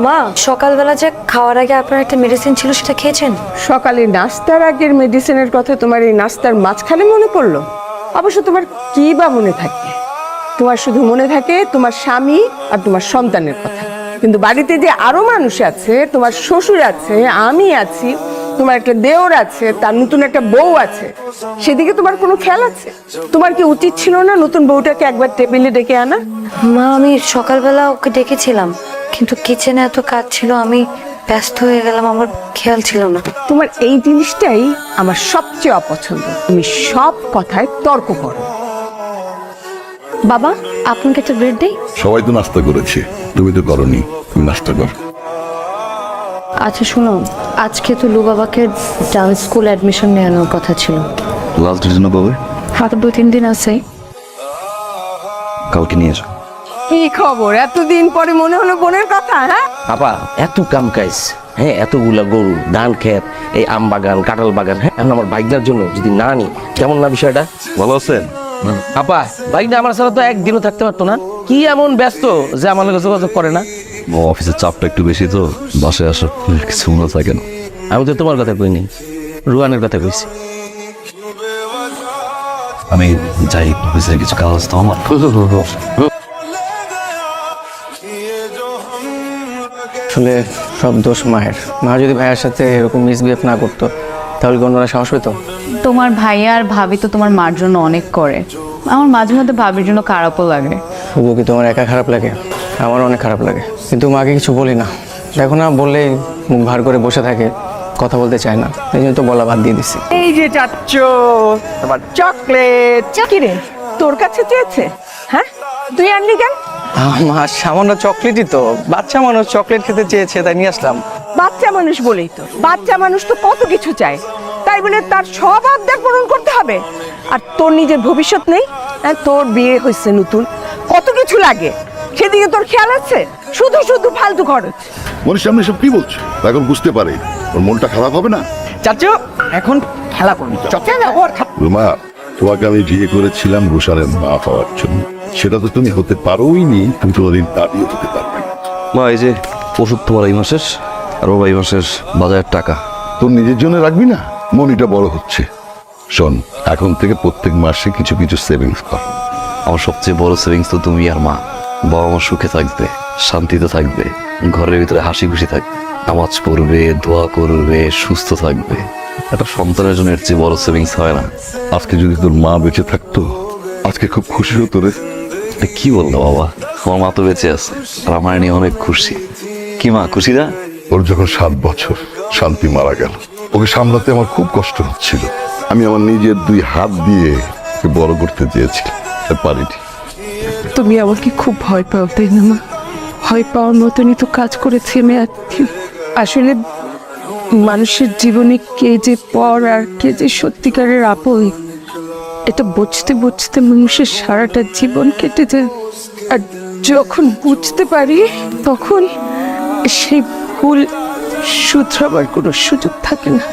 মা, সকালবেলা যে খাওয়ার আগে আপনার একটা মেডিসিন ছিল সেটা খেয়েছেন? সকালে নাস্তার আগের মেডিসিনের কথা তোমার এই নাস্তার মাঝখানে মনে পড়লো? অবশ্য তোমার কি বা মনে থাকে? তোমার শুধু মনে থাকে তোমার স্বামী আর তোমার সন্তানের কথা। কিন্তু বাড়িতে যে আরো মানুষ আছে, তোমার শ্বশুর আছে, আমি আছি, তোমার একটা দেওর আছে, তার নতুন একটা বউ আছে, সেদিকে তোমার কোনো খেয়াল আছে? তোমার কি উচিত ছিল না নতুন বউটাকে একবার টেবিলে ডেকে আনা? মা, আমি সকালবেলা ওকে ডেকেছিলাম, কিন্তু কিচেনে এত কাজ ছিল, আমি ব্যস্ত হয়ে গেলাম, আমার খেয়াল ছিল না। তোমার এই জিনিসটাই আমার সবচেয়ে অপছন্দ। তুমি সব কথায় তর্ক করো। বাবা, আপনাকে একটা ব্রেড দেই? সবাই তো নাস্তা করেছে, তুমি তো করনি, তুমি নাস্তা কর। আচ্ছা শুনো, আজকে তো লু বাবাকে ডান্স স্কুল অ্যাডমিশন নেওয়ানোর কথা ছিল। লাস্ট ডেট জন্য কবে? হাতে 2-3 দিন আছে। কালকে নিয়ে এসো। কি খবর? এতদিন পরে মনে হলো বোনের কথা। হ্যাঁ আপা, এত কাম কাজ, হ্যাঁ, এতগুলা গরু, ধান ক্ষেত, এই আম বাগান, কাঁঠাল বাগান, হ্যাঁ, এখন আমার বাইকটার জন্য যদি না নি, কেমন না বিষয়টা? ভালো আছেন? আপা, বাইকটা আমার সাথে তো একদিনও থাকতে পারতো না। কি এমন ব্যস্ত যে আমার কাছে যোগাযোগ করে না? অফিসের চাপটা একটু বেশি তো, বাসায় আসার কিছু মনে থাকে না। আমি তো তোমার কথা কইনি, রুয়ানের কথা কইছি। আমি যাই, অফিসের কিছু কাজ তো আমার। আসলে সব দোষ মায়ের। মা যদি ভাইয়ের সাথে এরকম মিসবিহেভ না করতো তাহলে কি অন্যরা সাহস পেতো? তোমার ভাইয়া আর ভাবি তো তোমার মার জন্য অনেক করে। আমার মাঝে মধ্যে ভাবির জন্য খারাপও লাগে। শুধু কি তোমার একা খারাপ লাগে? আমারও অনেক খারাপ লাগে, কিন্তু মাকে কিছু বলি না। দেখো না, বললেই মুখ ভার করে বসে থাকে, কথা বলতে চায় না। এই জন্য তো বলা বাদ দিয়ে দিছি। এই যে চাচ্ছ তোমার চকলেট। কি রে, তোর কাছে চেয়েছে? হ্যাঁ, তুই আনলি কেন? মা, সামান্য চকলেটই তো, বাচ্চা মানুষ চকলেট খেতে চেয়েছে তাই নিয়ে আসলাম। বাচ্চা মানুষ বলেই তো, বাচ্চা মানুষ তো কত কিছু চায়, তাই বলে তার সব আবদার পূরণ করতে হবে? আর তোর নিজের ভবিষ্যৎ নেই? হ্যাঁ, তোর বিয়ে হয়েছে নতুন, কত কিছু লাগে, সেদিকে তোর খেয়াল আছে? শুধু শুধু ফালতু খরচ। মনের সামনে সব কি বলছো? এখন বুঝতে পারে ওর মনটা খারাপ হবে না। চাচু, এখন খেলা করবি। রুমা, তোমাকে আমি বিয়ে করেছিলাম রুশানের মা পাওয়ার জন্য। সেটা তো তুমি হতে পারোই নি, তুমি কোনোদিন দাঁড়িয়ে হতে পারবে না। মা, এই যে ওষুধ তোমার এই মাসের, আর ও এই মাসের বাজারের টাকা। তোর নিজের জন্য রাখবি না? মনিটা বড় হচ্ছে। শোন, এখন থেকে প্রত্যেক মাসে কিছু কিছু সেভিংস কর। আমার সবচেয়ে বড় সেভিংস তো তুমি আর মা। বাবা মা সুখে থাকবে, শান্তিতে থাকবে, ঘরের ভিতরে হাসি খুশি থাকবে, নামাজ পড়বে, দোয়া করবে, সুস্থ থাকবে। একটা সন্তানের জন্য এর চেয়ে বড় সেভিংস হয় না। আজকে যদি তোর মা বেঁচে থাকতো, আজকে খুব খুশি হতো রে। এটা কি বললো বাবা? আমার মা তো বেঁচে আছে, আর আমার নিয়ে অনেক খুশি। কি মা, খুশি না? ওর যখন 7 বছর, শান্তি মারা গেল। ওকে সামলাতে আমার খুব কষ্ট হচ্ছিল। আমি আমার নিজের 2 হাত দিয়ে ওকে বড় করতে চেয়েছিলাম, পারিনি। তুমি আমাকে খুব ভয় পাও, তাই না মা? ভয় পাওয়ার মতনই তো কাজ করেছি আমি। আসলে মানুষের জীবনে কে যে পর আর কে যে সত্যিকারের আপন, এটা বুঝতে বুঝতে মানুষের সারাটা জীবন কেটে যায়। আর যখন বুঝতে পারি, তখন সেই ভুল শুধরাবার কোনো সুযোগ থাকে না।